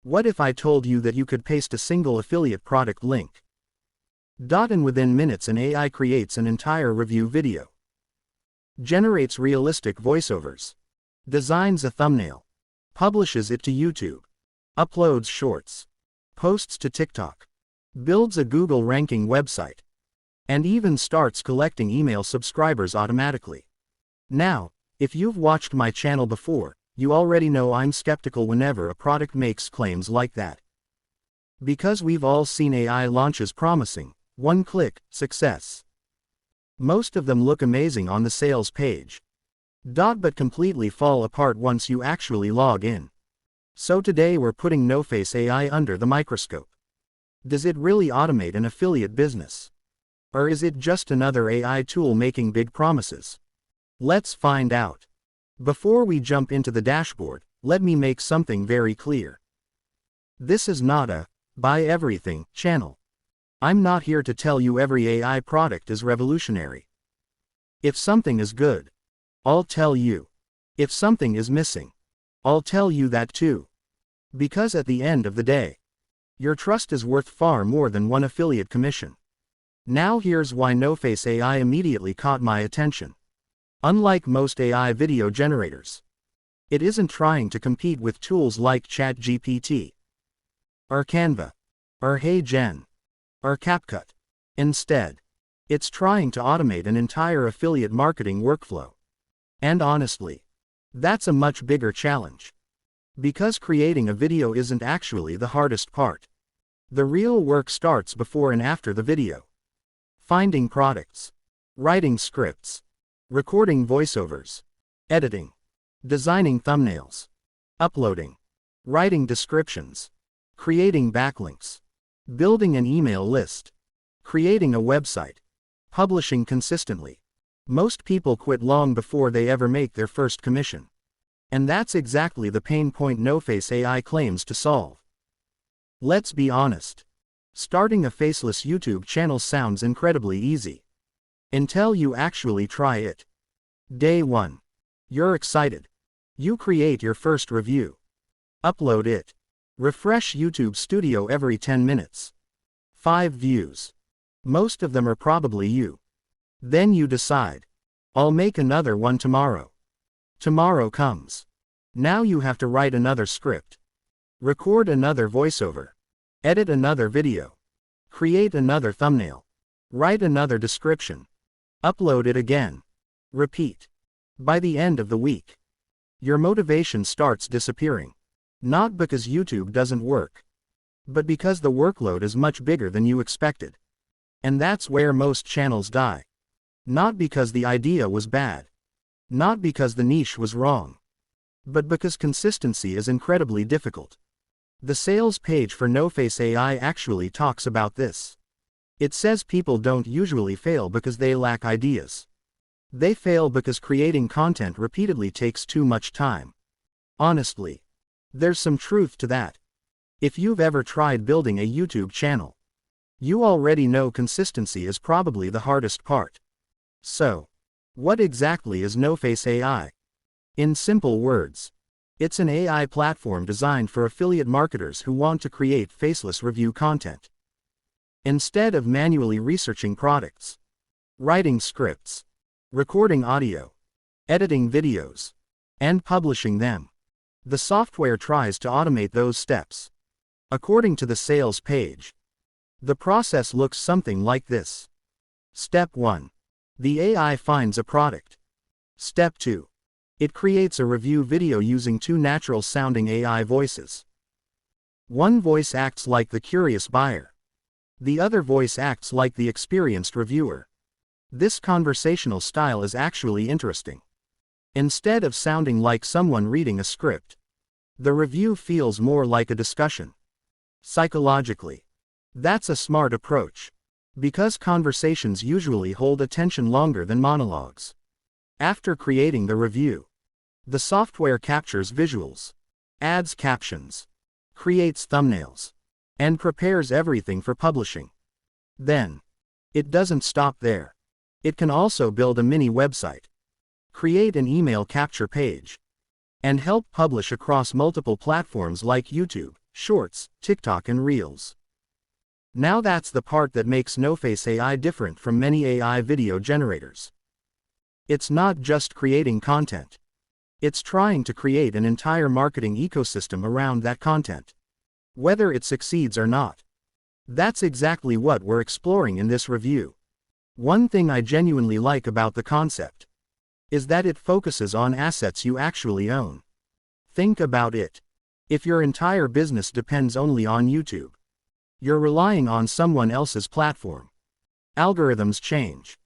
What if I told you that you could paste a single affiliate product link? And within minutes an AI creates an entire review video. Generates realistic voiceovers. Designs a thumbnail. Publishes it to YouTube. Uploads shorts. Posts to TikTok. Builds a Google ranking website. And even starts collecting email subscribers automatically. Now, if you've watched my channel before, you already know I'm skeptical whenever a product makes claims like that. Because we've all seen AI launches promising, one-click, success. Most of them look amazing on the sales page. But completely fall apart once you actually log in. So today we're putting NOFace AI under the microscope. Does it really automate an affiliate business? Or is it just another AI tool making big promises? Let's find out. Before we jump into the dashboard, let me make something very clear. This is not a buy everything channel. I'm not here to tell you every AI product is revolutionary. If something is good, I'll tell you. If something is missing, I'll tell you that too. Because at the end of the day, your trust is worth far more than one affiliate commission. Now here's why NOFace AI immediately caught my attention. Unlike most AI video generators, it isn't trying to compete with tools like ChatGPT, or Canva, or HeyGen, or CapCut. Instead, it's trying to automate an entire affiliate marketing workflow. And honestly, that's a much bigger challenge. Because creating a video isn't actually the hardest part. The real work starts before and after the video. Finding products, writing scripts, recording voiceovers, editing, designing thumbnails, uploading, writing descriptions, creating backlinks, building an email list, creating a website, publishing consistently. Most people quit long before they ever make their first commission. And that's exactly the pain point NOFace AI claims to solve. Let's be honest. Starting a faceless YouTube channel sounds incredibly easy. Until you actually try it. Day 1. You're excited. You create your first review. Upload it. Refresh YouTube Studio every 10 minutes. 5 views. Most of them are probably you. Then you decide, I'll make another one tomorrow. Tomorrow comes. Now you have to write another script. Record another voiceover. Edit another video. Create another thumbnail. Write another description. Upload it again. Repeat. By the end of the week, your motivation starts disappearing. Not because YouTube doesn't work, but because the workload is much bigger than you expected. And that's where most channels die. Not because the idea was bad. Not because the niche was wrong. But because consistency is incredibly difficult. The sales page for NOFace AI actually talks about this. It says people don't usually fail because they lack ideas. They fail because creating content repeatedly takes too much time. Honestly, there's some truth to that. If you've ever tried building a YouTube channel, you already know consistency is probably the hardest part. So, what exactly is NOFace AI? In simple words, it's an AI platform designed for affiliate marketers who want to create faceless review content. Instead of manually researching products, writing scripts, recording audio, editing videos, and publishing them, the software tries to automate those steps. According to the sales page, the process looks something like this. Step 1. The AI finds a product. Step 2. It creates a review video using 2 natural-sounding AI voices. One voice acts like the curious buyer. The other voice acts like the experienced reviewer. This conversational style is actually interesting. Instead of sounding like someone reading a script, the review feels more like a discussion. Psychologically, that's a smart approach. Because conversations usually hold attention longer than monologues. After creating the review, the software captures visuals, adds captions, creates thumbnails, and prepares everything for publishing. Then, it doesn't stop there. It can also build a mini website, create an email capture page, and help publish across multiple platforms like YouTube, Shorts, TikTok and Reels. Now that's the part that makes NOFace AI different from many AI video generators. It's not just creating content. It's trying to create an entire marketing ecosystem around that content. Whether it succeeds or not. That's exactly what we're exploring in this review. One thing I genuinely like about the concept is that it focuses on assets you actually own. Think about it. If your entire business depends only on YouTube, you're relying on someone else's platform. Algorithms change.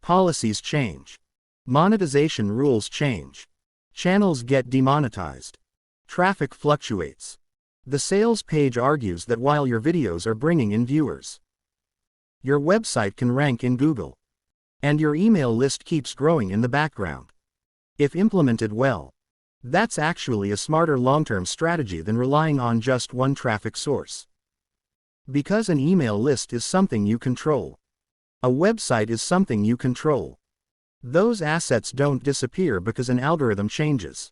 Policies change. Monetization rules change. Channels get demonetized. Traffic fluctuates. The sales page argues that while your videos are bringing in viewers, your website can rank in Google. And your email list keeps growing in the background. If implemented well, that's actually a smarter long-term strategy than relying on just one traffic source. Because an email list is something you control. A website is something you control. Those assets don't disappear because an algorithm changes.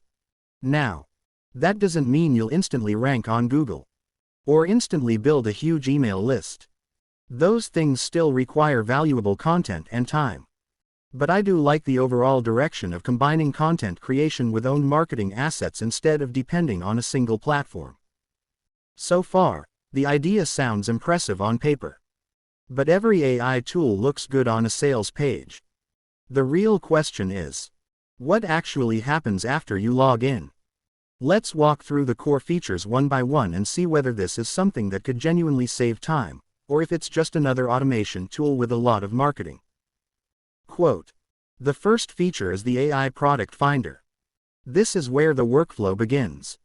Now, that doesn't mean you'll instantly rank on Google. Or instantly build a huge email list. Those things still require valuable content and time. But I do like the overall direction of combining content creation with own marketing assets instead of depending on a single platform. So far, the idea sounds impressive on paper. But every AI tool looks good on a sales page. The real question is, what actually happens after you log in? Let's walk through the core features one by one and see whether this is something that could genuinely save time, or if it's just another automation tool with a lot of marketing. Quote. The first feature is the AI Product Finder. This is where the workflow begins.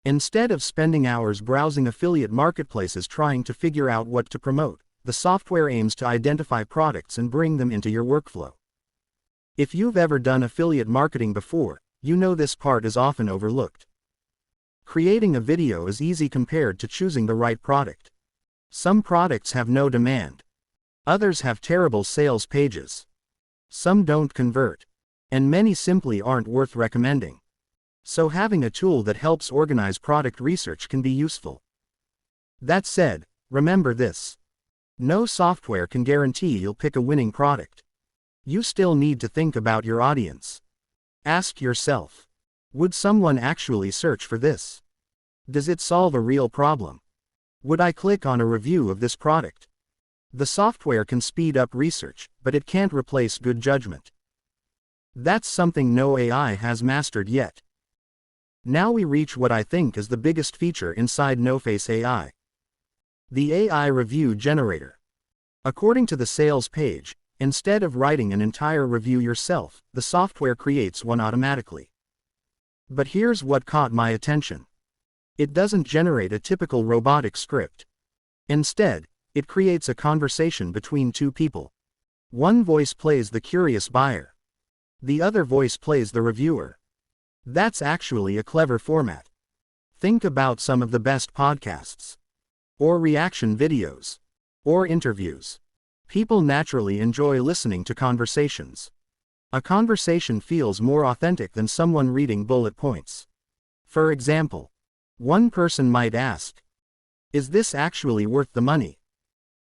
Instead of spending hours browsing affiliate marketplaces trying to figure out what to promote, the software aims to identify products and bring them into your workflow. If you've ever done affiliate marketing before, you know this part is often overlooked. Creating a video is easy compared to choosing the right product. Some products have no demand. Others have terrible sales pages. Some don't convert. And many simply aren't worth recommending. So having a tool that helps organize product research can be useful. That said, remember this. No software can guarantee you'll pick a winning product. You still need to think about your audience. Ask yourself, would someone actually search for this? Does it solve a real problem? Would I click on a review of this product? The software can speed up research, but it can't replace good judgment. That's something no AI has mastered yet. Now we reach what I think is the biggest feature inside NOFace AI. The AI Review Generator. According to the sales page, instead of writing an entire review yourself, the software creates one automatically. But here's what caught my attention. It doesn't generate a typical robotic script. Instead, it creates a conversation between two people. One voice plays the curious buyer. The other voice plays the reviewer. That's actually a clever format. Think about some of the best podcasts. Or reaction videos. Or interviews. People naturally enjoy listening to conversations. A conversation feels more authentic than someone reading bullet points. For example, one person might ask, "Is this actually worth the money?"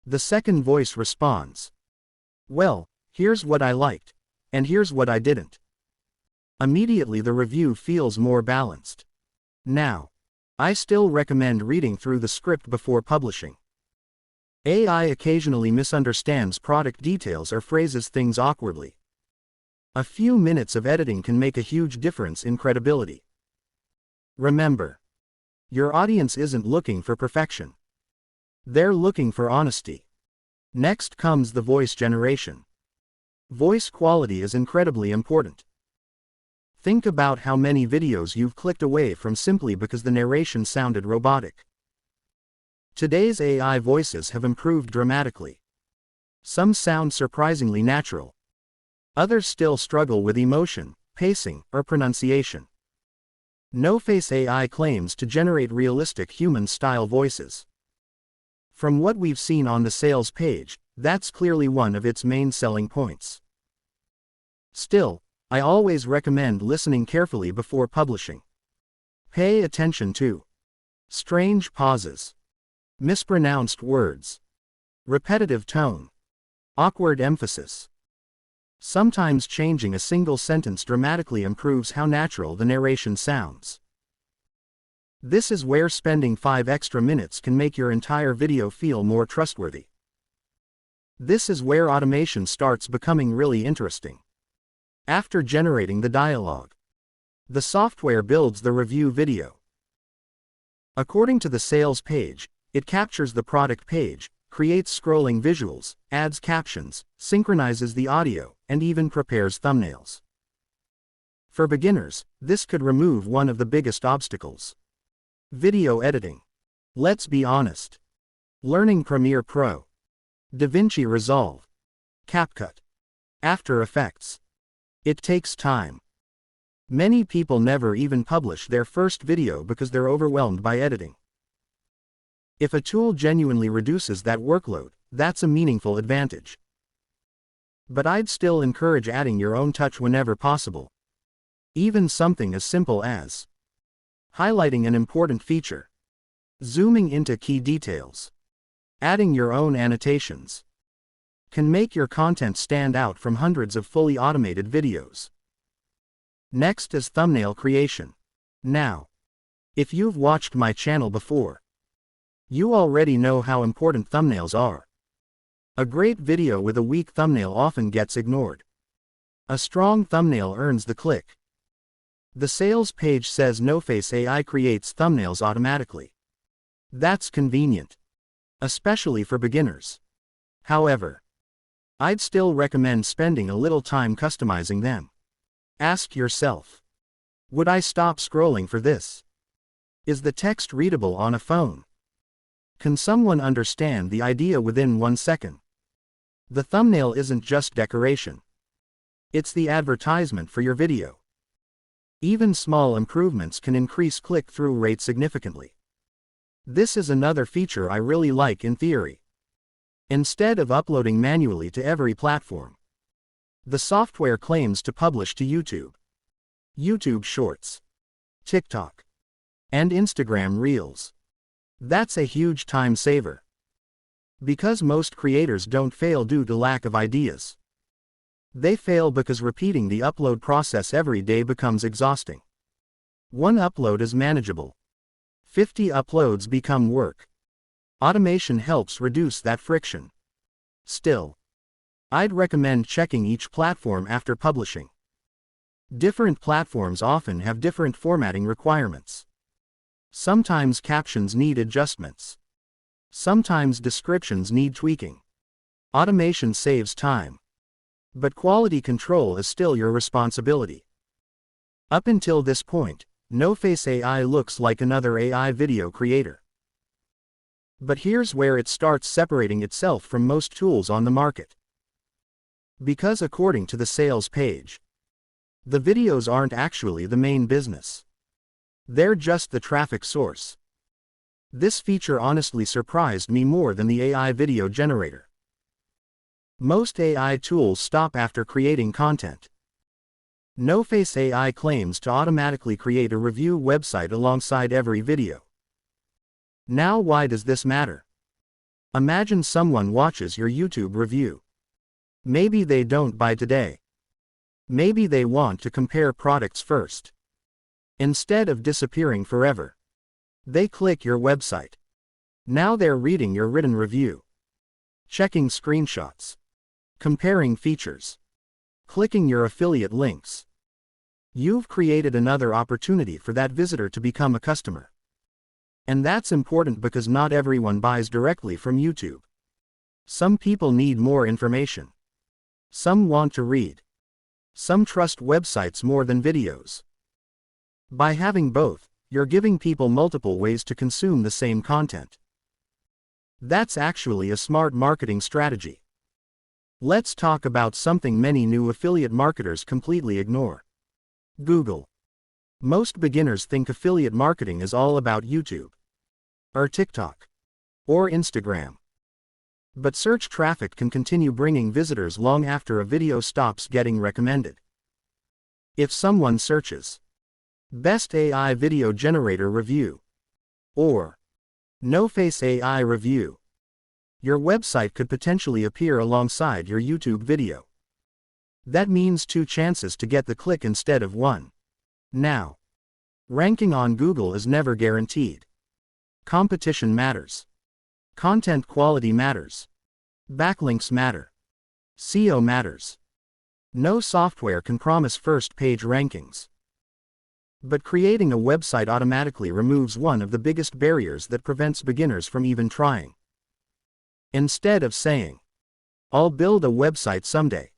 The second voice responds, "Well, here's what I liked, and here's what I didn't." Immediately the review feels more balanced. Now, I still recommend reading through the script before publishing. AI occasionally misunderstands product details or phrases things awkwardly. A few minutes of editing can make a huge difference in credibility. Remember, your audience isn't looking for perfection. They're looking for honesty. Next comes the voice generation. Voice quality is incredibly important. Think about how many videos you've clicked away from simply because the narration sounded robotic. Today's AI voices have improved dramatically. Some sound surprisingly natural. Others still struggle with emotion, pacing, or pronunciation. NOFace AI claims to generate realistic human-style voices. From what we've seen on the sales page, that's clearly one of its main selling points. Still, I always recommend listening carefully before publishing. Pay attention to Strange pauses. Mispronounced words. Repetitive tone. Awkward emphasis. Sometimes changing a single sentence dramatically improves how natural the narration sounds. This is where spending 5 extra minutes can make your entire video feel more trustworthy. This is where automation starts becoming really interesting. After generating the dialogue, the software builds the review video. According to the sales page, it captures the product page, creates scrolling visuals, adds captions, synchronizes the audio, and even prepares thumbnails. For beginners, this could remove one of the biggest obstacles. Video editing. Let's be honest. Learning Premiere Pro, DaVinci Resolve, CapCut, After Effects. It takes time. Many people never even publish their first video because they're overwhelmed by editing. If a tool genuinely reduces that workload, that's a meaningful advantage. But I'd still encourage adding your own touch whenever possible. Even something as simple as highlighting an important feature, zooming into key details, adding your own annotations, can make your content stand out from hundreds of fully automated videos. Next is thumbnail creation. Now, if you've watched my channel before, you already know how important thumbnails are. A great video with a weak thumbnail often gets ignored. A strong thumbnail earns the click. The sales page says NOFace AI creates thumbnails automatically. That's convenient, especially for beginners. However, I'd still recommend spending a little time customizing them. Ask yourself, would I stop scrolling for this? Is the text readable on a phone? Can someone understand the idea within 1 second? The thumbnail isn't just decoration. It's the advertisement for your video. Even small improvements can increase click-through rate significantly. This is another feature I really like in theory. Instead of uploading manually to every platform, the software claims to publish to YouTube, YouTube Shorts, TikTok, and Instagram Reels. That's a huge time saver. Because most creators don't fail due to lack of ideas. They fail because repeating the upload process every day becomes exhausting. 1 upload is manageable. 50 uploads become work. Automation helps reduce that friction. Still, I'd recommend checking each platform after publishing. Different platforms often have different formatting requirements. Sometimes captions need adjustments. Sometimes descriptions need tweaking. Automation saves time. But quality control is still your responsibility. Up until this point, NOFace AI looks like another AI video creator. But here's where it starts separating itself from most tools on the market. Because according to the sales page, the videos aren't actually the main business. They're just the traffic source. This feature honestly surprised me more than the AI video generator. Most AI tools stop after creating content. NOFace AI claims to automatically create a review website alongside every video. Now why does this matter? Imagine someone watches your YouTube review. Maybe they don't buy today. Maybe they want to compare products first. Instead of disappearing forever, they click your website. Now they're reading your written review, checking screenshots, comparing features, clicking your affiliate links. You've created another opportunity for that visitor to become a customer. And that's important because not everyone buys directly from YouTube. Some people need more information. Some want to read. Some trust websites more than videos. By having both, you're giving people multiple ways to consume the same content. That's actually a smart marketing strategy. Let's talk about something many new affiliate marketers completely ignore. Google. Most beginners think affiliate marketing is all about YouTube, or TikTok, or Instagram. But search traffic can continue bringing visitors long after a video stops getting recommended. If someone searches, "Best AI video generator review," Or, NOFace AI review. Your website could potentially appear alongside your YouTube video. That means 2 chances to get the click instead of 1. Now, ranking on Google is never guaranteed. Competition matters. Content quality matters. Backlinks matter. SEO matters. No software can promise first-page rankings. But creating a website automatically removes one of the biggest barriers that prevents beginners from even trying. Instead of saying, "I'll build a website someday,"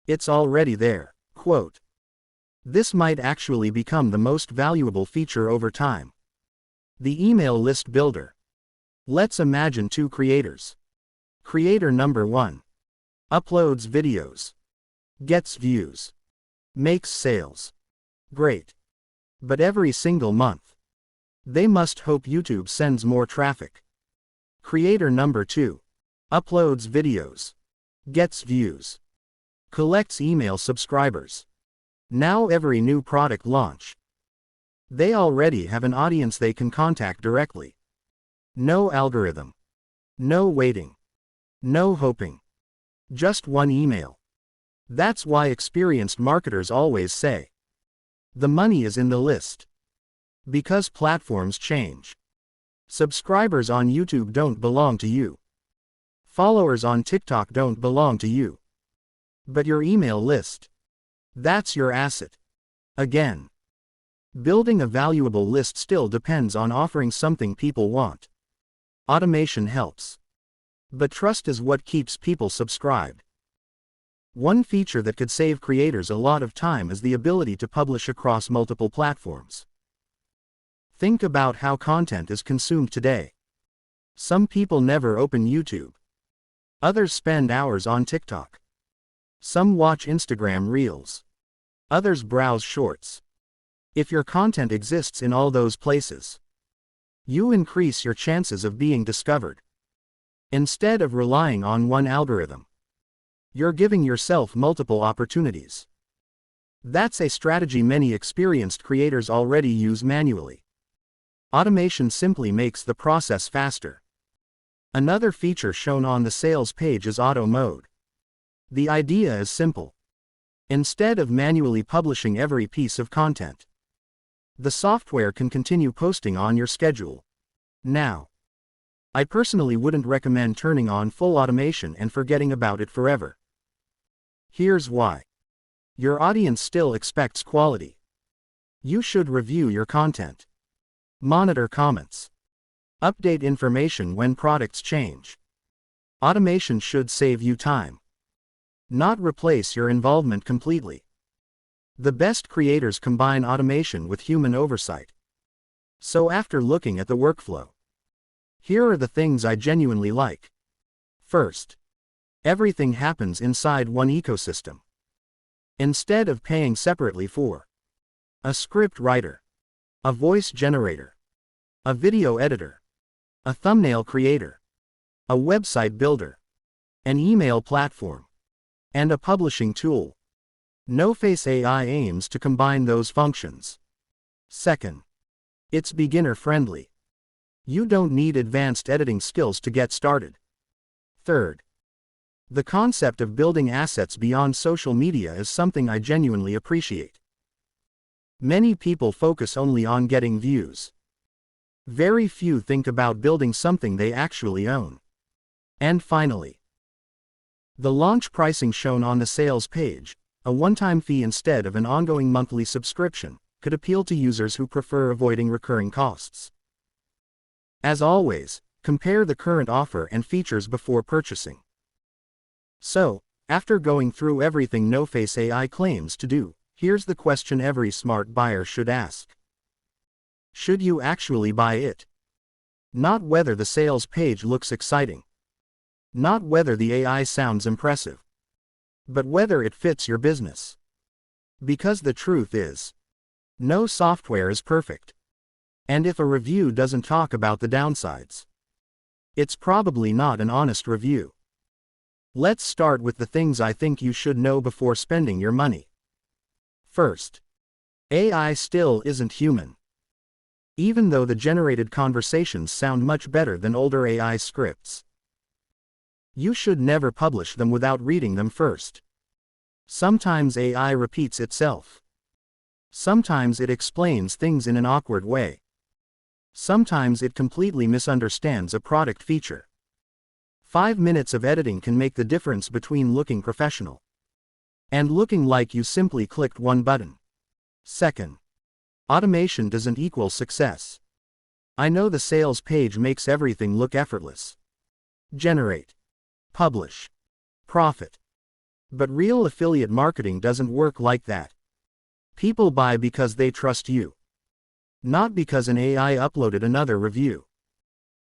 it's already there. Quote, "This might actually become the most valuable feature over time." The email list builder. Let's imagine 2 creators. Creator number 1 uploads videos, gets views, makes sales. Great. But every single month, they must hope YouTube sends more traffic. Creator number 2 uploads videos, gets views, collects email subscribers. Now every new product launch, they already have an audience they can contact directly. No algorithm. No waiting. No hoping. Just one email. That's why experienced marketers always say, the money is in the list. Because platforms change. Subscribers on YouTube don't belong to you. Followers on TikTok don't belong to you. But your email list, that's your asset. Again, building a valuable list still depends on offering something people want. Automation helps. But trust is what keeps people subscribed. One feature that could save creators a lot of time is the ability to publish across multiple platforms. Think about how content is consumed today. Some people never open YouTube. Others spend hours on TikTok. Some watch Instagram Reels. Others browse Shorts. If your content exists in all those places, you increase your chances of being discovered. Instead of relying on one algorithm, you're giving yourself multiple opportunities. That's a strategy many experienced creators already use manually. Automation simply makes the process faster. Another feature shown on the sales page is auto mode. The idea is simple. Instead of manually publishing every piece of content, the software can continue posting on your schedule. Now, I personally wouldn't recommend turning on full automation and forgetting about it forever. Here's why. Your audience still expects quality. You should review your content. Monitor comments. Update information when products change. Automation should save you time, not replace your involvement completely. The best creators combine automation with human oversight. So after looking at the workflow, here are the things I genuinely like. First, everything happens inside one ecosystem. Instead of paying separately for a script writer, a voice generator, a video editor, a thumbnail creator, a website builder, an email platform, and a publishing tool, NOFace AI aims to combine those functions. Second, it's beginner-friendly. You don't need advanced editing skills to get started. Third, the concept of building assets beyond social media is something I genuinely appreciate. Many people focus only on getting views. Very few think about building something they actually own. And finally, the launch pricing shown on the sales page, a one-time fee instead of an ongoing monthly subscription, could appeal to users who prefer avoiding recurring costs. As always, compare the current offer and features before purchasing. So, after going through everything NOFace AI claims to do, here's the question every smart buyer should ask. Should you actually buy it? Not whether the sales page looks exciting. Not whether the AI sounds impressive. But whether it fits your business. Because the truth is, no software is perfect. And if a review doesn't talk about the downsides, it's probably not an honest review. Let's start with the things I think you should know before spending your money. First, AI still isn't human. even though the generated conversations sound much better than older AI scripts. You should never publish them without reading them first. Sometimes AI repeats itself. Sometimes it explains things in an awkward way. Sometimes it completely misunderstands a product feature. 5 minutes of editing can make the difference between looking professional and looking like you simply clicked one button. Second, automation doesn't equal success. I know the sales page makes everything look effortless. Generate, publish, profit. But real affiliate marketing doesn't work like that. People buy because they trust you, not because an AI uploaded another review.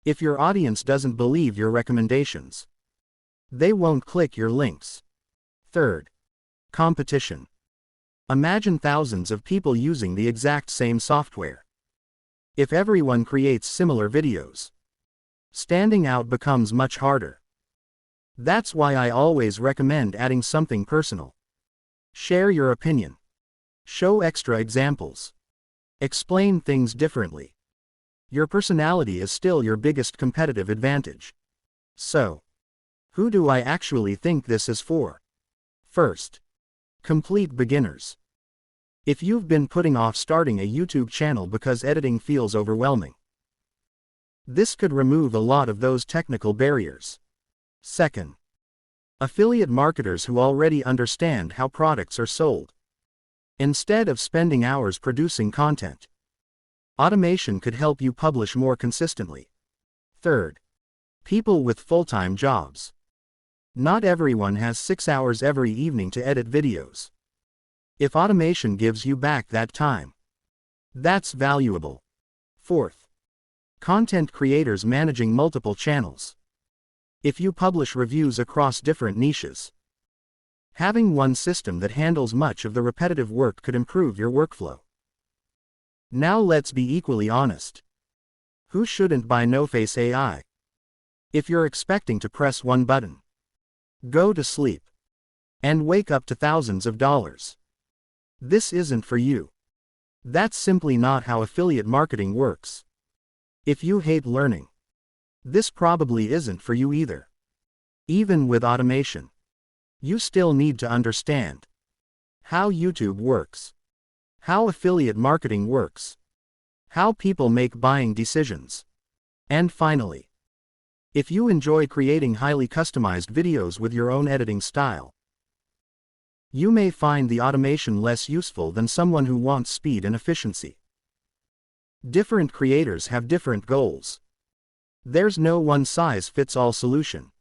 If your audience doesn't believe your recommendations, they won't click your links. Third, competition. Imagine thousands of people using the exact same software. If everyone creates similar videos, standing out becomes much harder. That's why I always recommend adding something personal. Share your opinion. Show extra examples. Explain things differently. Your personality is still your biggest competitive advantage. So, who do I actually think this is for? First, complete beginners. If you've been putting off starting a YouTube channel because editing feels overwhelming, this could remove a lot of those technical barriers. Second, affiliate marketers who already understand how products are sold. Instead of spending hours producing content, automation could help you publish more consistently. Third, people with full-time jobs. Not everyone has 6 hours every evening to edit videos. If automation gives you back that time, that's valuable. Fourth, content creators managing multiple channels. If you publish reviews across different niches, having one system that handles much of the repetitive work could improve your workflow. Now let's be equally honest. Who shouldn't buy NOFace AI? If you're expecting to press one button, go to sleep, and wake up to thousands of dollars, this isn't for you. That's simply not how affiliate marketing works. If you hate learning, this probably isn't for you either. Even with automation, you still need to understand how YouTube works, how affiliate marketing works, how people make buying decisions. And finally, if you enjoy creating highly customized videos with your own editing style, you may find the automation less useful than someone who wants speed and efficiency. Different creators have different goals. There's no one-size-fits-all solution.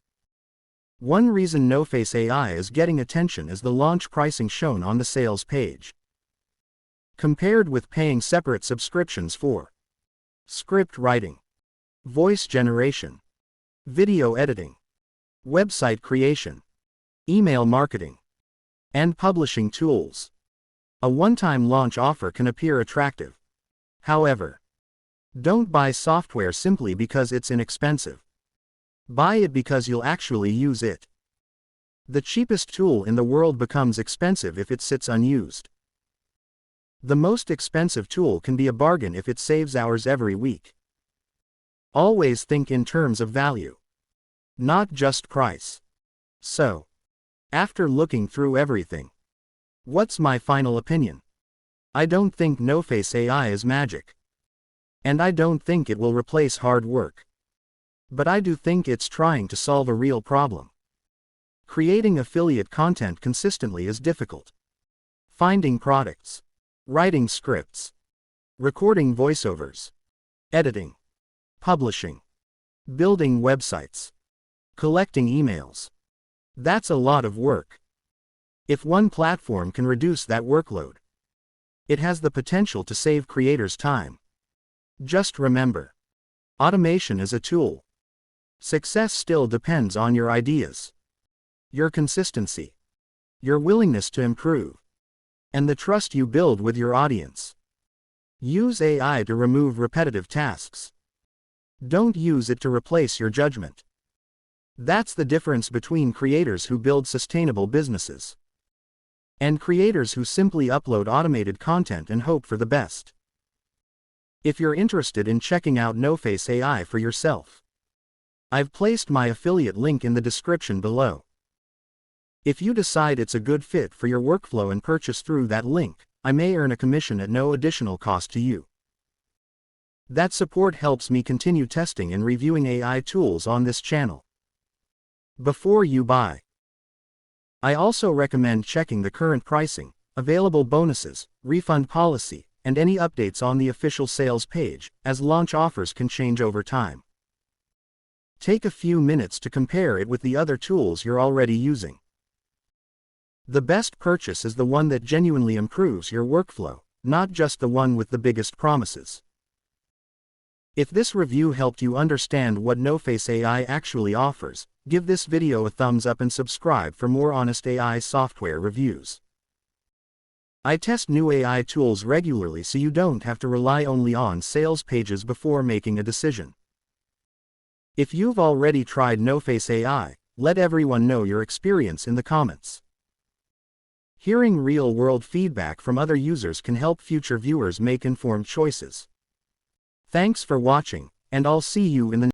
One reason NOFace AI is getting attention is the launch pricing shown on the sales page. Compared with paying separate subscriptions for script writing, voice generation, video editing, website creation, email marketing, and publishing tools, a one-time launch offer can appear attractive. However, don't buy software simply because it's inexpensive. Buy it because you'll actually use it. The cheapest tool in the world becomes expensive if it sits unused. The most expensive tool can be a bargain if it saves hours every week. Always think in terms of value, not just price. So, after looking through everything, what's my final opinion? I don't think NOFace AI is magic. And I don't think it will replace hard work. But I do think it's trying to solve a real problem. Creating affiliate content consistently is difficult. Finding products, writing scripts, recording voiceovers, editing, publishing, building websites, collecting emails. That's a lot of work. If one platform can reduce that workload, it has the potential to save creators time. Just remember, automation is a tool. Success still depends on your ideas, your consistency, your willingness to improve, and the trust you build with your audience. Use AI to remove repetitive tasks. Don't use it to replace your judgment. That's the difference between creators who build sustainable businesses and creators who simply upload automated content and hope for the best. if you're interested in checking out NOFace AI for yourself. I've placed my affiliate link in the description below. If you decide it's a good fit for your workflow and purchase through that link, I may earn a commission at no additional cost to you. That support helps me continue testing and reviewing AI tools on this channel. Before you buy, I also recommend checking the current pricing, available bonuses, refund policy, and any updates on the official sales page, as launch offers can change over time. Take a few minutes to compare it with the other tools you're already using. The best purchase is the one that genuinely improves your workflow, not just the one with the biggest promises. If this review helped you understand what NOFace AI actually offers, give this video a thumbs up and subscribe for more honest AI software reviews. I test new AI tools regularly so you don't have to rely only on sales pages before making a decision. If you've already tried NOFace AI, let everyone know your experience in the comments. Hearing real-world feedback from other users can help future viewers make informed choices. Thanks for watching, and I'll see you in the